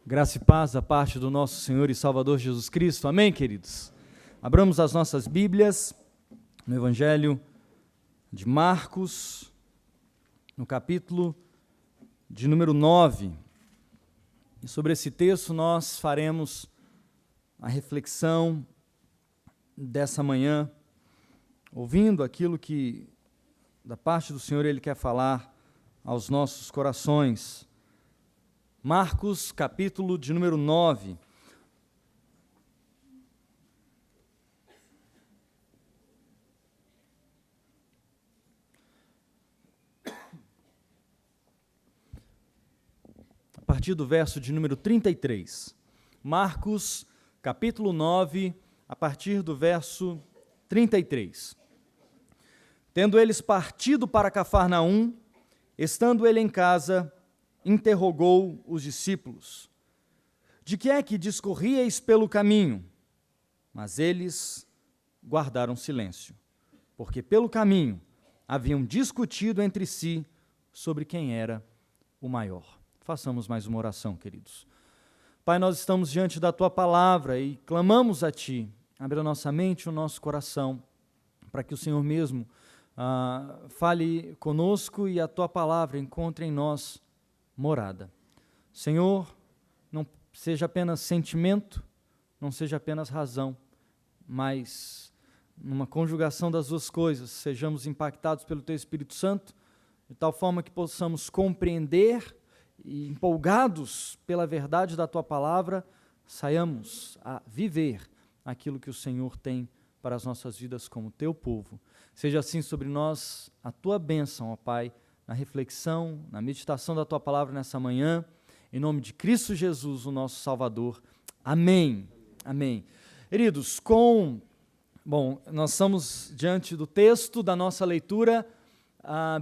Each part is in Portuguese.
Graça e paz da parte do nosso Senhor e Salvador Jesus Cristo. Amém, queridos? Abramos as nossas Bíblias no Evangelho de Marcos, no capítulo de número 9. E sobre esse texto nós faremos a reflexão dessa manhã, ouvindo aquilo que da parte do Senhor Ele quer falar aos nossos corações. Marcos, capítulo de número 9. A partir do verso de número 33. Marcos, capítulo 9, a partir do verso 33. Tendo eles partido para Cafarnaum, estando ele em casa, interrogou os discípulos: de que é que discorríeis pelo caminho? Mas eles guardaram silêncio, porque pelo caminho haviam discutido entre si sobre quem era o maior. Façamos mais uma oração, queridos. Pai, nós estamos diante da Tua palavra e clamamos a Ti. Abre a nossa mente e o nosso coração, para que o Senhor mesmo fale conosco e a Tua palavra encontre em nós morada. Senhor, não seja apenas sentimento, não seja apenas razão, mas numa conjugação das duas coisas, sejamos impactados pelo Teu Espírito Santo, de tal forma que possamos compreender e, empolgados pela verdade da Tua palavra, saiamos a viver aquilo que o Senhor tem para as nossas vidas como Teu povo. Seja assim sobre nós a Tua bênção, ó Pai, na reflexão, na meditação da Tua palavra nessa manhã, em nome de Cristo Jesus, o nosso Salvador. Amém. Amém. Queridos, nós estamos diante do texto da nossa leitura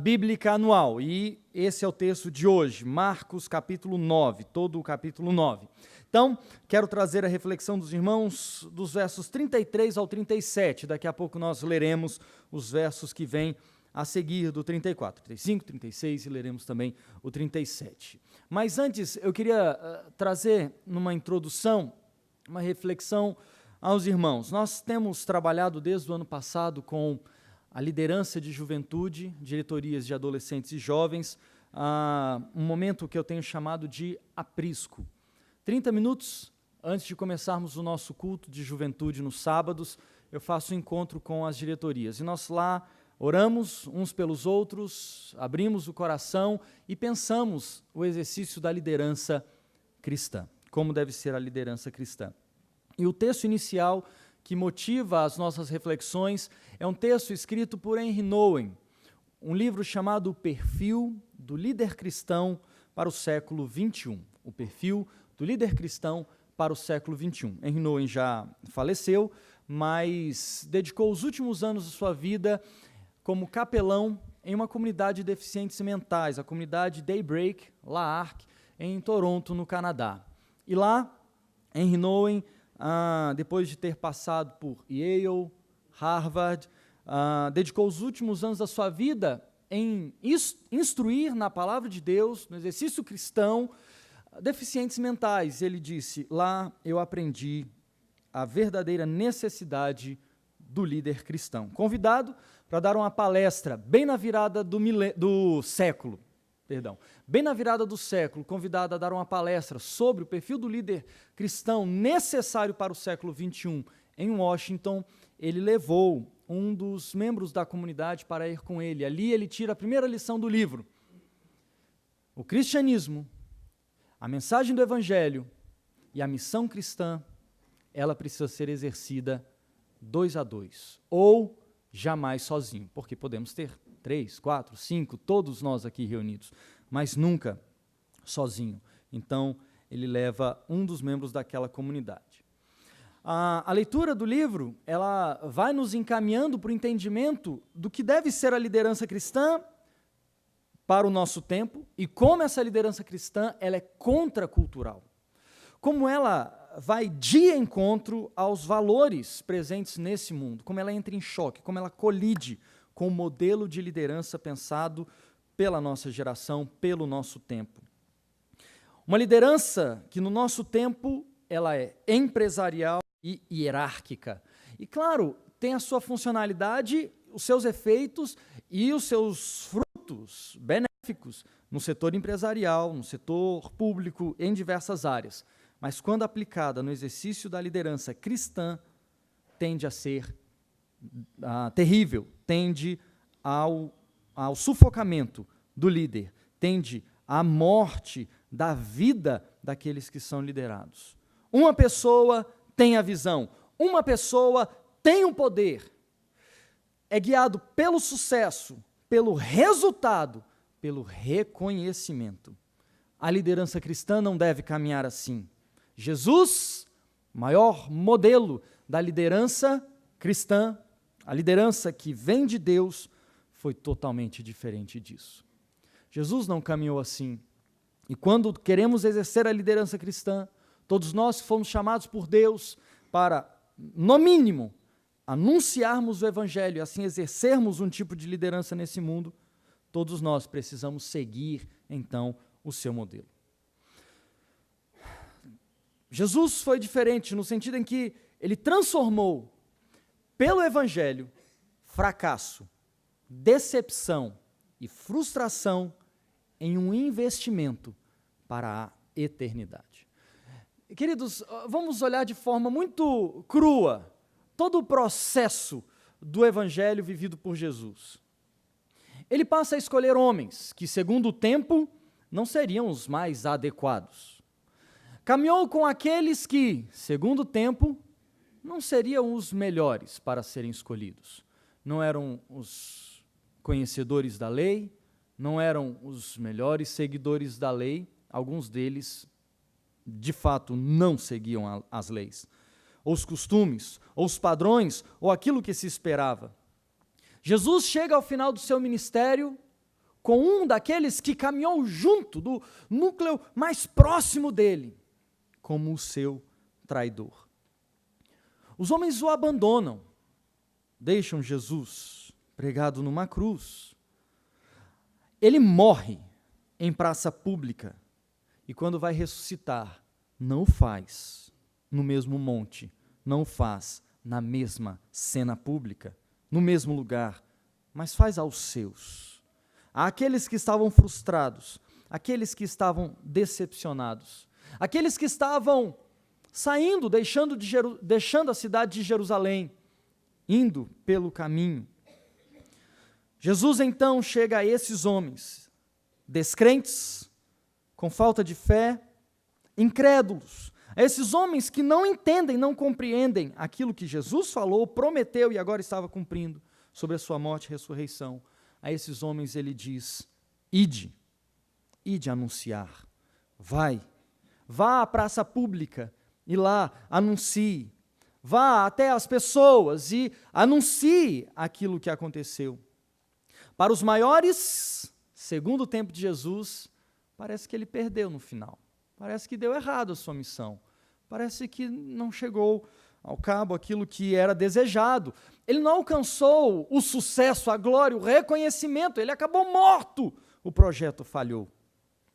bíblica anual, e esse é o texto de hoje, Marcos capítulo 9, todo o capítulo 9. Então, quero trazer a reflexão dos irmãos dos versos 33 ao 37, daqui a pouco nós leremos os versos que vêm a seguir do 34, 35, 36 e leremos também o 37. Mas antes, eu queria trazer numa introdução, uma reflexão aos irmãos. Nós temos trabalhado desde o ano passado com a liderança de juventude, diretorias de adolescentes e jovens, um momento que eu tenho chamado de aprisco. 30 minutos antes de começarmos o nosso culto de juventude nos sábados, eu faço um encontro com as diretorias. E nós lá oramos uns pelos outros, abrimos o coração e pensamos o exercício da liderança cristã, como deve ser a liderança cristã. E o texto inicial que motiva as nossas reflexões é um texto escrito por Henry Nouwen, um livro chamado O Perfil do Líder Cristão para o século XXI. O Perfil do Líder Cristão para o século XXI. Henry Nouwen já faleceu, mas dedicou os últimos anos da sua vida como capelão em uma comunidade de deficientes mentais, a comunidade Daybreak, Laark, em Toronto, no Canadá. E lá, Henry Nouwen, depois de ter passado por Yale, Harvard, dedicou os últimos anos da sua vida em instruir na palavra de Deus, no exercício cristão, deficientes mentais. Ele disse: lá eu aprendi a verdadeira necessidade do líder cristão. Convidado para dar uma palestra bem na virada do século, convidado a dar uma palestra sobre o perfil do líder cristão necessário para o século XXI em Washington, ele levou um dos membros da comunidade para ir com ele. Ali ele tira a primeira lição do livro. O cristianismo, a mensagem do evangelho e a missão cristã, ela precisa ser exercida 2 a 2, ou jamais sozinho, porque podemos ter 3, 4, 5, todos nós aqui reunidos, mas nunca sozinho. Então, ele leva um dos membros daquela comunidade. A leitura do livro, ela vai nos encaminhando para o entendimento do que deve ser a liderança cristã para o nosso tempo e como essa liderança cristã ela é contracultural. Como ela vai de encontro aos valores presentes nesse mundo, como ela entra em choque, como ela colide com o modelo de liderança pensado pela nossa geração, pelo nosso tempo. Uma liderança que no nosso tempo ela é empresarial e hierárquica. E claro, tem a sua funcionalidade, os seus efeitos e os seus frutos benéficos no setor empresarial, no setor público, em diversas áreas. Mas quando aplicada no exercício da liderança cristã, tende a ser terrível, tende ao sufocamento do líder, tende à morte da vida daqueles que são liderados. Uma pessoa tem a visão, uma pessoa tem o poder, é guiado pelo sucesso, pelo resultado, pelo reconhecimento. A liderança cristã não deve caminhar assim. Jesus, maior modelo da liderança cristã, a liderança que vem de Deus, foi totalmente diferente disso. Jesus não caminhou assim. E quando queremos exercer a liderança cristã, todos nós fomos chamados por Deus para, no mínimo, anunciarmos o Evangelho e assim exercermos um tipo de liderança nesse mundo, todos nós precisamos seguir, então, o seu modelo. Jesus foi diferente no sentido em que ele transformou, pelo Evangelho, fracasso, decepção e frustração em um investimento para a eternidade. Queridos, vamos olhar de forma muito crua todo o processo do Evangelho vivido por Jesus. Ele passa a escolher homens que, segundo o tempo, não seriam os mais adequados. Caminhou com aqueles que, segundo o tempo, não seriam os melhores para serem escolhidos. Não eram os conhecedores da lei, não eram os melhores seguidores da lei, alguns deles, de fato, não seguiam as leis, ou os costumes, ou os padrões, ou aquilo que se esperava. Jesus chega ao final do seu ministério com um daqueles que caminhou junto do núcleo mais próximo dele, como o seu traidor. Os homens o abandonam, deixam Jesus pregado numa cruz. Ele morre em praça pública e quando vai ressuscitar, não o faz no mesmo monte, não o faz na mesma cena pública, no mesmo lugar, mas faz aos seus, àqueles que estavam frustrados, àqueles que estavam decepcionados, aqueles que estavam saindo, deixando a cidade de Jerusalém, indo pelo caminho. Jesus então chega a esses homens, descrentes, com falta de fé, incrédulos, a esses homens que não entendem, não compreendem aquilo que Jesus falou, prometeu e agora estava cumprindo sobre a sua morte e ressurreição. A esses homens ele diz: ide anunciar, vá à praça pública e lá anuncie, vá até as pessoas e anuncie aquilo que aconteceu. Para os maiores, segundo o tempo de Jesus, parece que ele perdeu no final, parece que deu errado a sua missão, parece que não chegou ao cabo aquilo que era desejado, ele não alcançou o sucesso, a glória, o reconhecimento, ele acabou morto, o projeto falhou.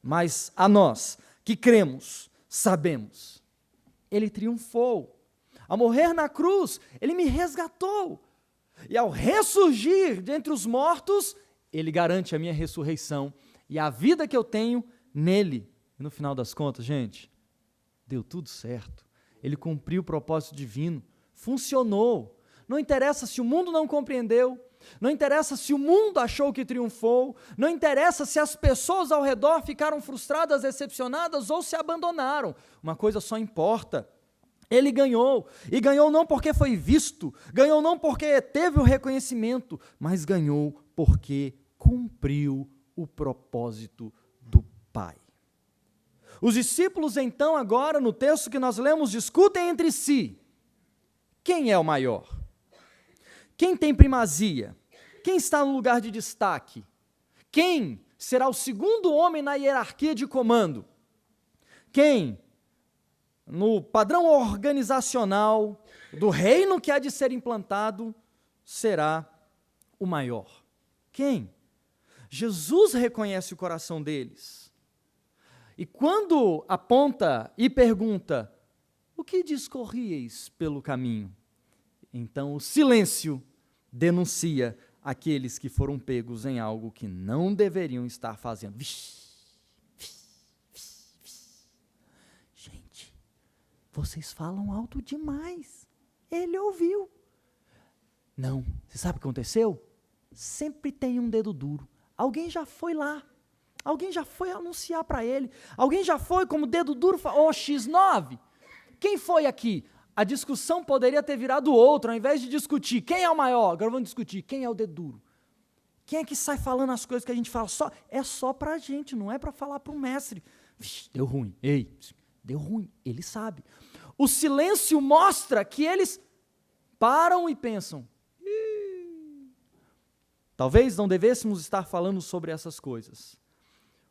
Mas a nós que cremos, sabemos, ele triunfou. Ao morrer na cruz, ele me resgatou. E ao ressurgir de entre os mortos, ele garante a minha ressurreição e a vida que eu tenho nele. E no final das contas, gente, deu tudo certo. Ele cumpriu o propósito divino, funcionou. Não interessa se o mundo não compreendeu, não interessa se o mundo achou que triunfou, não interessa se as pessoas ao redor ficaram frustradas, decepcionadas ou se abandonaram. Uma coisa só importa: ele ganhou, e ganhou não porque foi visto, ganhou não porque teve o reconhecimento, mas ganhou porque cumpriu o propósito do Pai. Os discípulos então agora, no texto que nós lemos, discutem entre si: quem é o maior? Quem tem primazia? Quem está no lugar de destaque? Quem será o segundo homem na hierarquia de comando? Quem, no padrão organizacional do reino que há de ser implantado, será o maior? Quem? Jesus reconhece o coração deles. E quando aponta e pergunta, o que discorrieis pelo caminho? Então o silêncio denuncia aqueles que foram pegos em algo que não deveriam estar fazendo. Gente, vocês falam alto demais. Ele ouviu. Não, você sabe o que aconteceu? Sempre tem um dedo duro. Alguém já foi lá. Alguém já foi anunciar para ele. Alguém já foi como dedo duro, X9. Quem foi aqui? A discussão poderia ter virado outro, ao invés de discutir quem é o maior, agora vamos discutir quem é o dedo duro. Quem é que sai falando as coisas que a gente fala? É só para a gente, não é para falar para o mestre. Deu ruim. Ei, deu ruim. Ele sabe. O silêncio mostra que eles param e pensam. Talvez não devêssemos estar falando sobre essas coisas.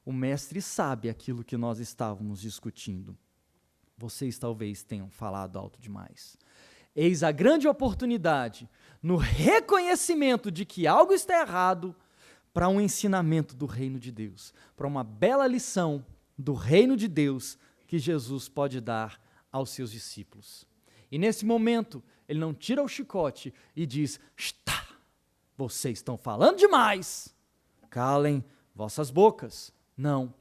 O mestre sabe aquilo que nós estávamos discutindo. Vocês talvez tenham falado alto demais. Eis a grande oportunidade, no reconhecimento de que algo está errado, para um ensinamento do reino de Deus, para uma bela lição do reino de Deus que Jesus pode dar aos seus discípulos. E nesse momento, ele não tira o chicote e diz, está, vocês estão falando demais, calem vossas bocas. Não.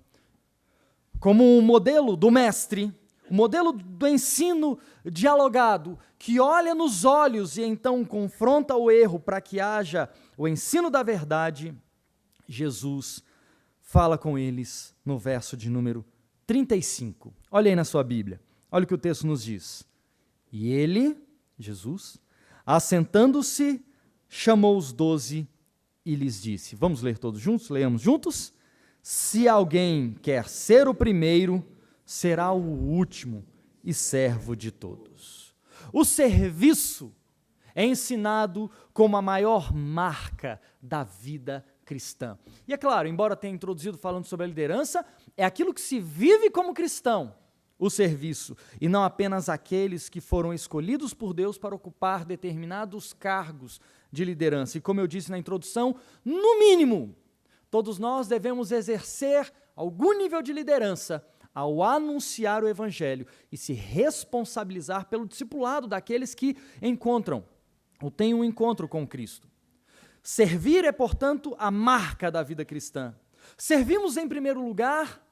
Como um modelo do mestre, o modelo do ensino dialogado, que olha nos olhos e então confronta o erro para que haja o ensino da verdade, Jesus fala com eles no verso de número 35. Olha aí na sua Bíblia, olha o que o texto nos diz. E ele, Jesus, assentando-se, chamou os 12 e lhes disse, vamos ler todos juntos? Leamos juntos? Se alguém quer ser o primeiro, será o último e servo de todos. O serviço é ensinado como a maior marca da vida cristã. E é claro, embora tenha introduzido falando sobre a liderança, é aquilo que se vive como cristão, o serviço, e não apenas aqueles que foram escolhidos por Deus para ocupar determinados cargos de liderança. E como eu disse na introdução, no mínimo, todos nós devemos exercer algum nível de liderança ao anunciar o Evangelho e se responsabilizar pelo discipulado daqueles que encontram ou têm um encontro com Cristo. Servir é, portanto, a marca da vida cristã. Servimos, em primeiro lugar,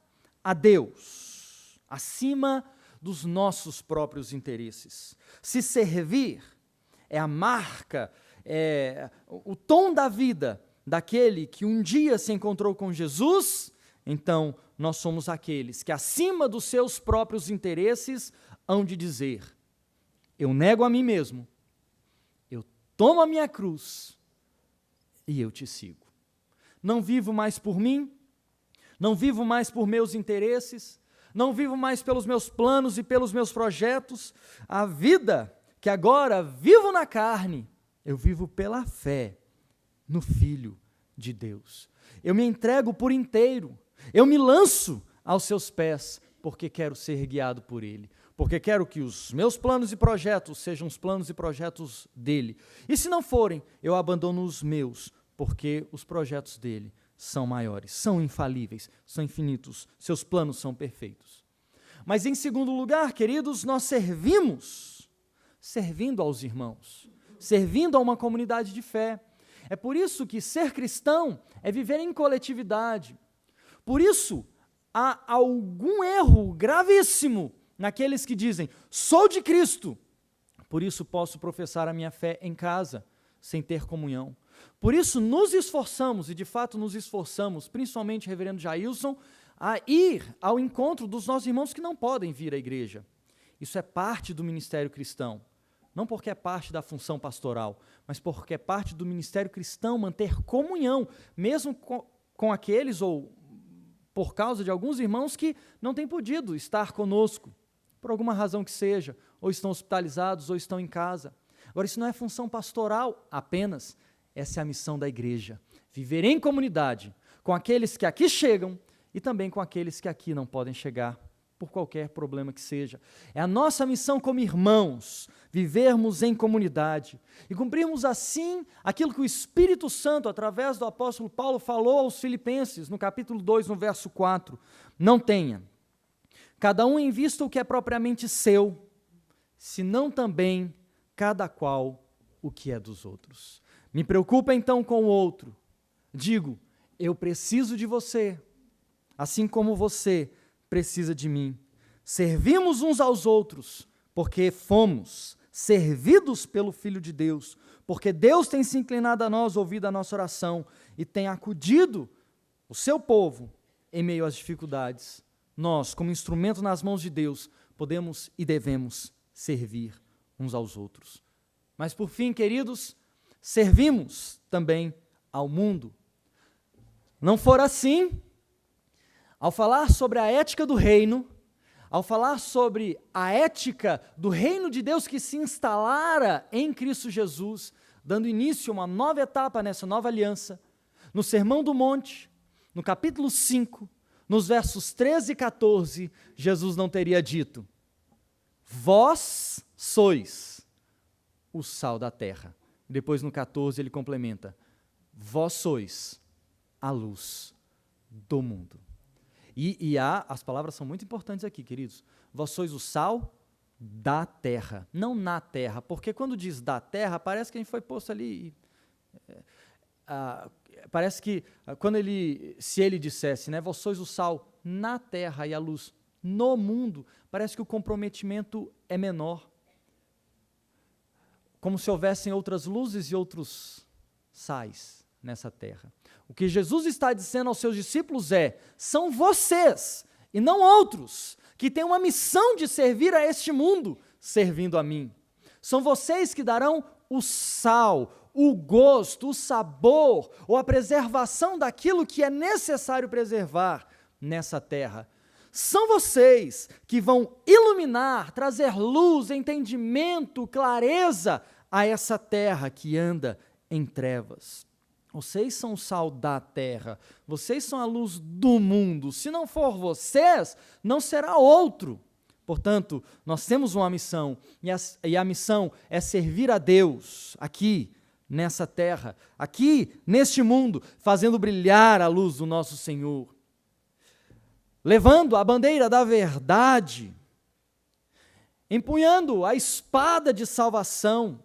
a Deus, acima dos nossos próprios interesses. Se servir é a marca, é o tom da vida daquele que um dia se encontrou com Jesus, então nós somos aqueles que, acima dos seus próprios interesses, hão de dizer, eu nego a mim mesmo, eu tomo a minha cruz e eu te sigo. Não vivo mais por mim, não vivo mais por meus interesses, não vivo mais pelos meus planos e pelos meus projetos. A vida que agora vivo na carne, eu vivo pela fé no Filho de Deus. Eu me entrego por inteiro, eu me lanço aos seus pés, porque quero ser guiado por Ele, porque quero que os meus planos e projetos sejam os planos e projetos dEle. E se não forem, eu abandono os meus, porque os projetos dEle são maiores, são infalíveis, são infinitos, seus planos são perfeitos. Mas em segundo lugar, queridos, nós servindo aos irmãos, servindo a uma comunidade de fé. É por isso que ser cristão é viver em coletividade. Por isso, há algum erro gravíssimo naqueles que dizem, sou de Cristo, por isso posso professar a minha fé em casa, sem ter comunhão. Por isso nos esforçamos, e de fato nos esforçamos, principalmente reverendo Jailson, a ir ao encontro dos nossos irmãos que não podem vir à igreja. Isso é parte do ministério cristão. Não porque é parte da função pastoral, mas porque é parte do ministério cristão manter comunhão, mesmo com aqueles, ou por causa de alguns irmãos que não têm podido estar conosco, por alguma razão que seja, ou estão hospitalizados, ou estão em casa. Agora, isso não é função pastoral apenas, essa é a missão da igreja. Viver em comunidade, com aqueles que aqui chegam, e também com aqueles que aqui não podem chegar, por qualquer problema que seja. É a nossa missão como irmãos, vivermos em comunidade e cumprirmos assim aquilo que o Espírito Santo, através do apóstolo Paulo, falou aos Filipenses, no capítulo 2, no verso 4. Não tenha cada um invista o que é propriamente seu, senão também cada qual o que é dos outros. Me preocupa então com o outro. Digo, eu preciso de você, assim como você precisa de mim. Servimos uns aos outros, porque fomos servidos pelo Filho de Deus, porque Deus tem se inclinado a nós, ouvido a nossa oração e tem acudido o seu povo em meio às dificuldades. Nós, como instrumento nas mãos de Deus, podemos e devemos servir uns aos outros. Mas por fim, queridos, servimos também ao mundo. Não for assim, ao falar sobre a ética do reino, ao falar sobre a ética do reino de Deus que se instalara em Cristo Jesus, dando início a uma nova etapa nessa nova aliança, no Sermão do Monte, no capítulo 5, nos versos 13 e 14, Jesus não teria dito: vós sois o sal da terra. Depois no 14 ele complementa: vós sois a luz do mundo. E as palavras são muito importantes aqui, queridos. Vós sois o sal da terra, não na terra, porque quando diz da terra, parece que a gente foi posto ali. Parece que quando se ele dissesse, né, vós sois o sal na terra e a luz no mundo, parece que o comprometimento é menor. Como se houvessem outras luzes e outros sais nessa terra. O que Jesus está dizendo aos seus discípulos são vocês, e não outros, que têm uma missão de servir a este mundo, servindo a mim. São vocês que darão o sal, o gosto, o sabor, ou a preservação daquilo que é necessário preservar nessa terra. São vocês que vão iluminar, trazer luz, entendimento, clareza a essa terra que anda em trevas. Vocês são o sal da terra, vocês são a luz do mundo. Se não for vocês, não será outro. Portanto, nós temos uma missão, e a missão é servir a Deus aqui, nessa terra, aqui, neste mundo, fazendo brilhar a luz do nosso Senhor, levando a bandeira da verdade, empunhando a espada de salvação,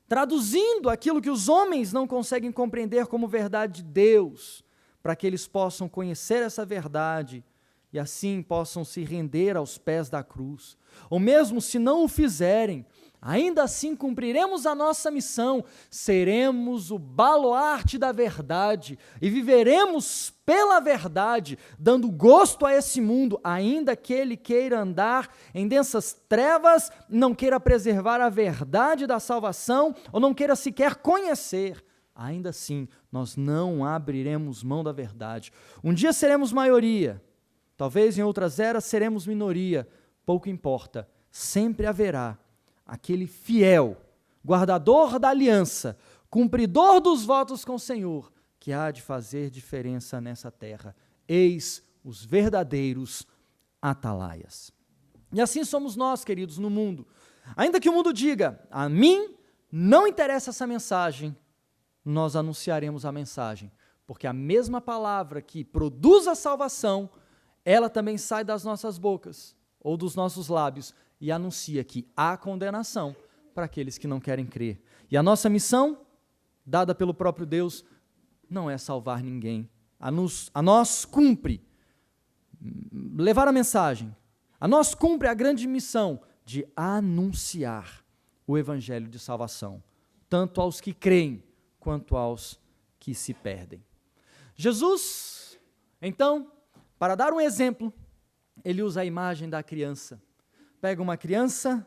traduzindo aquilo que os homens não conseguem compreender como verdade de Deus, para que eles possam conhecer essa verdade e assim possam se render aos pés da cruz. Ou mesmo se não o fizerem, ainda assim cumpriremos a nossa missão, seremos o baluarte da verdade e viveremos pela verdade, dando gosto a esse mundo, ainda que ele queira andar em densas trevas, não queira preservar a verdade da salvação, ou não queira sequer conhecer. Ainda assim, nós não abriremos mão da verdade. Um dia seremos maioria, talvez em outras eras seremos minoria, pouco importa, sempre haverá aquele fiel, guardador da aliança, cumpridor dos votos com o Senhor, que há de fazer diferença nessa terra. Eis os verdadeiros atalaias. E assim somos nós, queridos, no mundo. Ainda que o mundo diga, a mim não interessa essa mensagem, nós anunciaremos a mensagem, porque a mesma palavra que produz a salvação, ela também sai das nossas bocas, ou dos nossos lábios, e anuncia que há condenação para aqueles que não querem crer. E a nossa missão, dada pelo próprio Deus, não é salvar ninguém. A nós cumpre levar a mensagem. A nós cumpre a grande missão de anunciar o evangelho de salvação, tanto aos que creem, quanto aos que se perdem. Jesus, então, para dar um exemplo, ele usa a imagem da criança. Pega uma criança,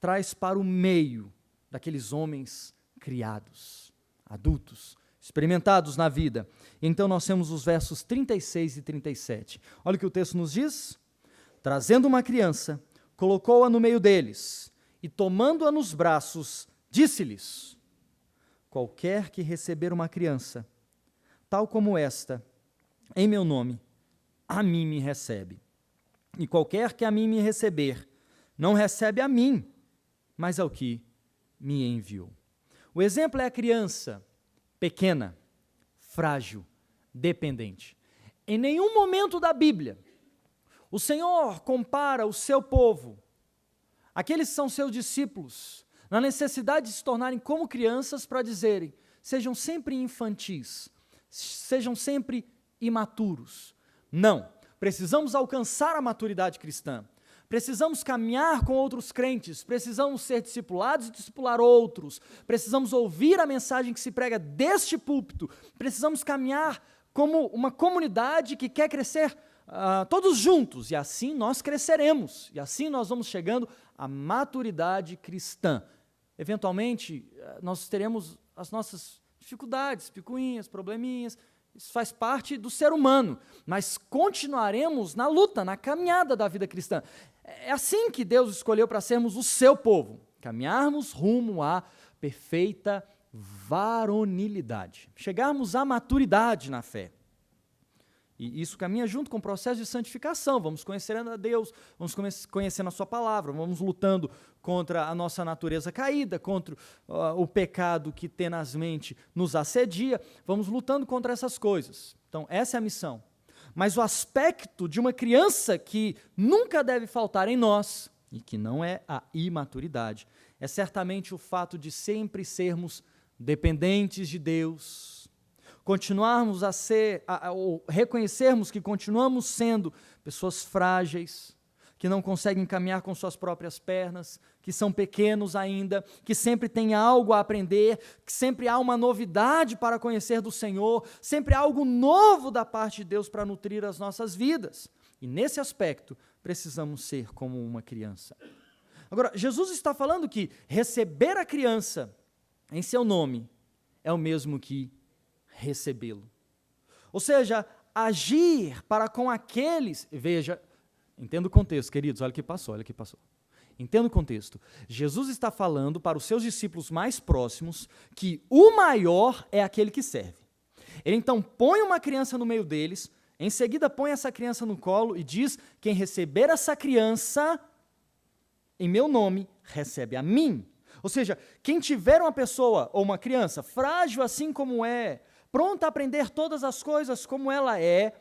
traz para o meio daqueles homens criados, adultos, experimentados na vida. Então nós temos os versos 36 e 37. Olha o que o texto nos diz. Trazendo uma criança, colocou-a no meio deles, e tomando-a nos braços, disse-lhes: qualquer que receber uma criança, tal como esta, em meu nome, a mim me recebe. E qualquer que a mim me receber, não recebe a mim, mas ao que me enviou. O exemplo é a criança pequena, frágil, dependente. Em nenhum momento da Bíblia, O Senhor compara o seu povo, aqueles que são seus discípulos, na necessidade de se tornarem como crianças para dizerem, sejam sempre infantis, sejam sempre imaturos. Não, precisamos alcançar a maturidade cristã. Precisamos caminhar com outros crentes, precisamos ser discipulados e discipular outros, precisamos ouvir a mensagem que se prega deste púlpito, precisamos caminhar como uma comunidade que quer crescer todos juntos, e assim nós cresceremos, e assim nós vamos chegando à maturidade cristã. Eventualmente, nós teremos as nossas dificuldades, picuinhas, probleminhas, isso faz parte do ser humano, mas continuaremos na luta, na caminhada da vida cristã. É assim que Deus escolheu para sermos o seu povo, caminharmos rumo à perfeita varonilidade, chegarmos à maturidade na fé. E isso caminha junto com o processo de santificação, vamos conhecendo a Deus, vamos conhecendo a sua palavra, vamos lutando contra a nossa natureza caída, contra o pecado que tenazmente nos assedia, vamos lutando contra essas coisas. Então, essa é a missão. Mas o aspecto de uma criança que nunca deve faltar em nós, e que não é a imaturidade, é certamente o fato de sempre sermos dependentes de Deus, continuarmos a ser, ou reconhecermos que continuamos sendo pessoas frágeis, que não conseguem caminhar com suas próprias pernas, que são pequenos ainda, que sempre têm algo a aprender, que sempre há uma novidade para conhecer do Senhor, sempre há algo novo da parte de Deus para nutrir as nossas vidas. E nesse aspecto, precisamos ser como uma criança. Agora, Jesus está falando que receber a criança em seu nome é o mesmo que recebê-lo. Ou seja, agir para com aqueles, veja, entenda o contexto, queridos, olha o que passou. Entenda o contexto. Jesus está falando para os seus discípulos mais próximos que o maior é aquele que serve. Ele então põe uma criança no meio deles, em seguida põe essa criança no colo e diz, quem receber essa criança em meu nome, recebe a mim. Ou seja, quem tiver uma pessoa ou uma criança frágil assim como é, pronta a aprender todas as coisas como ela é,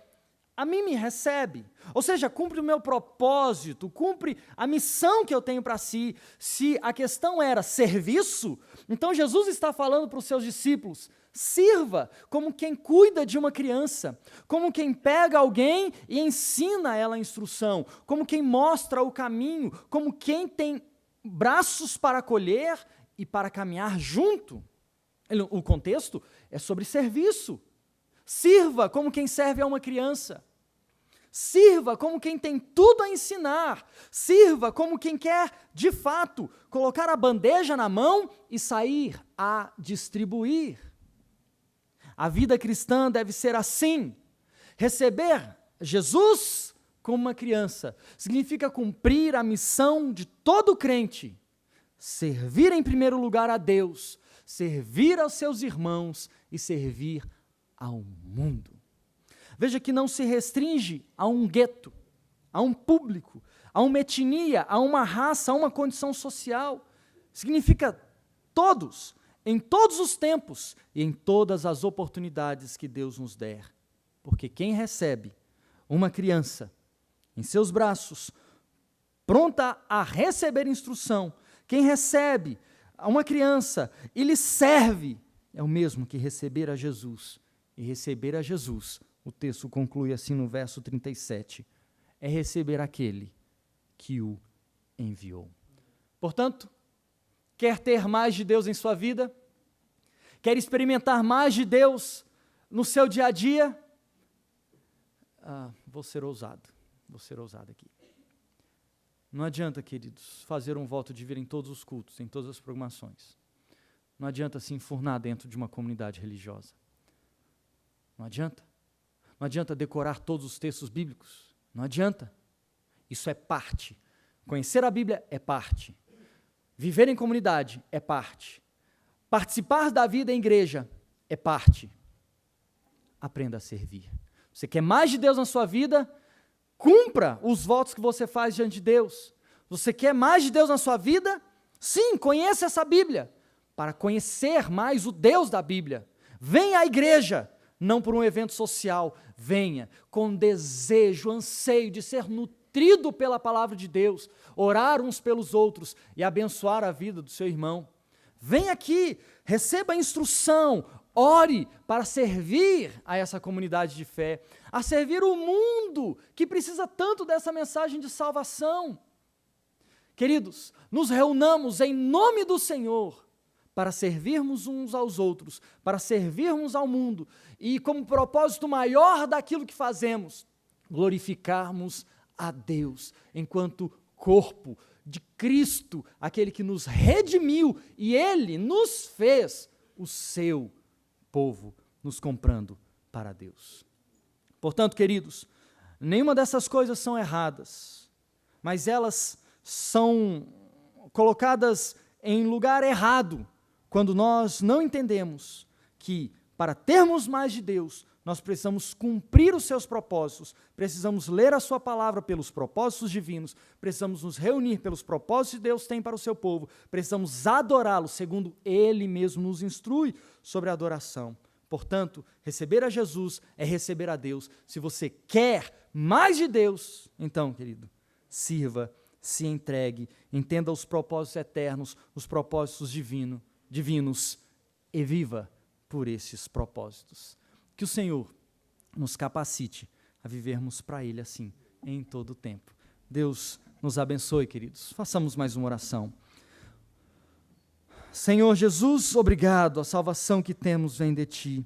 a mim me recebe. Ou seja, cumpre o meu propósito, cumpre a missão que eu tenho para si. Se a questão era serviço, então Jesus está falando para os seus discípulos, sirva como quem cuida de uma criança, como quem pega alguém e ensina ela a instrução, como quem mostra o caminho, como quem tem braços para acolher e para caminhar junto. O contexto é sobre serviço. Sirva como quem serve a uma criança. Sirva como quem tem tudo a ensinar. Sirva como quem quer, de fato, colocar a bandeja na mão e sair a distribuir. A vida cristã deve ser assim. Receber Jesus como uma criança significa cumprir a missão de todo crente. Servir em primeiro lugar a Deus, servir aos seus irmãos e servir ao mundo. Veja que não se restringe a um gueto, a um público, a uma etnia, a uma raça, a uma condição social. Significa todos, em todos os tempos e em todas as oportunidades que Deus nos der. Porque quem recebe uma criança em seus braços, pronta a receber instrução, quem recebe uma criança e lhe serve, é o mesmo que receber a Jesus. E receber a Jesus, o texto conclui assim no verso 37, é receber aquele que o enviou. Portanto, quer ter mais de Deus em sua vida? Quer experimentar mais de Deus no seu dia a dia? Vou ser ousado aqui. Não adianta, queridos, fazer um voto de vir em todos os cultos, em todas as programações. Não adianta se enfurnar dentro de uma comunidade religiosa. Não adianta. Não adianta decorar todos os textos bíblicos. Não adianta. Isso é parte. Conhecer a Bíblia é parte. Viver em comunidade é parte. Participar da vida em igreja é parte. Aprenda a servir. Você quer mais de Deus na sua vida? Cumpra os votos que você faz diante de Deus. Você quer mais de Deus na sua vida? Sim, conheça essa Bíblia, para conhecer mais o Deus da Bíblia. Venha à igreja, não por um evento social, venha com desejo, anseio de ser nutrido nutrido pela palavra de Deus, orar uns pelos outros e abençoar a vida do seu irmão. Vem aqui, receba a instrução, ore para servir a essa comunidade de fé, a servir o mundo que precisa tanto dessa mensagem de salvação. Queridos, nos reunamos em nome do Senhor para servirmos uns aos outros, para servirmos ao mundo e, como propósito maior daquilo que fazemos, glorificarmos a Deus enquanto corpo de Cristo, aquele que nos redimiu e Ele nos fez o seu povo, nos comprando para Deus. Portanto, queridos, nenhuma dessas coisas são erradas, mas elas são colocadas em lugar errado quando nós não entendemos que, para termos mais de Deus, nós precisamos cumprir os seus propósitos, precisamos ler a sua palavra pelos propósitos divinos, precisamos nos reunir pelos propósitos que Deus tem para o seu povo, precisamos adorá-lo segundo Ele mesmo nos instrui sobre a adoração. Portanto, receber a Jesus é receber a Deus. Se você quer mais de Deus, então, querido, sirva, se entregue, entenda os propósitos eternos, os propósitos divinos e viva por esses propósitos. Que o Senhor nos capacite a vivermos para Ele assim, em todo o tempo. Deus nos abençoe, queridos. Façamos mais uma oração. Senhor Jesus, obrigado, a salvação que temos vem de Ti.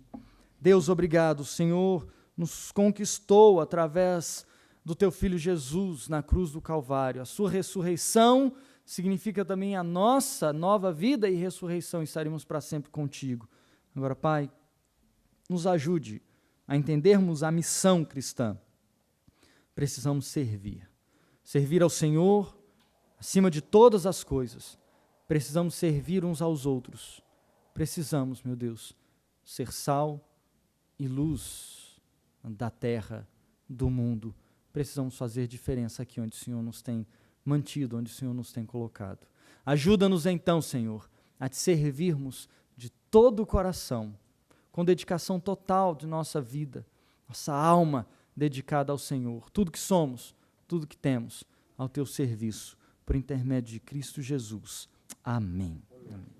Deus, obrigado, o Senhor nos conquistou através do Teu Filho Jesus na cruz do Calvário. A Sua ressurreição significa também a nossa nova vida e ressurreição, estaremos para sempre contigo. Agora, Pai, nos ajude a entendermos a missão cristã. Precisamos servir ao Senhor acima de todas as coisas. Precisamos servir uns aos outros. Precisamos, meu Deus, ser sal e luz da terra, do mundo. Precisamos fazer diferença aqui onde o Senhor nos tem mantido, onde o Senhor nos tem colocado. Ajuda-nos então, Senhor, a Te servirmos de todo o coração, com dedicação total de nossa vida, nossa alma dedicada ao Senhor, tudo que somos, tudo que temos, ao Teu serviço, por intermédio de Cristo Jesus. Amém. Amém.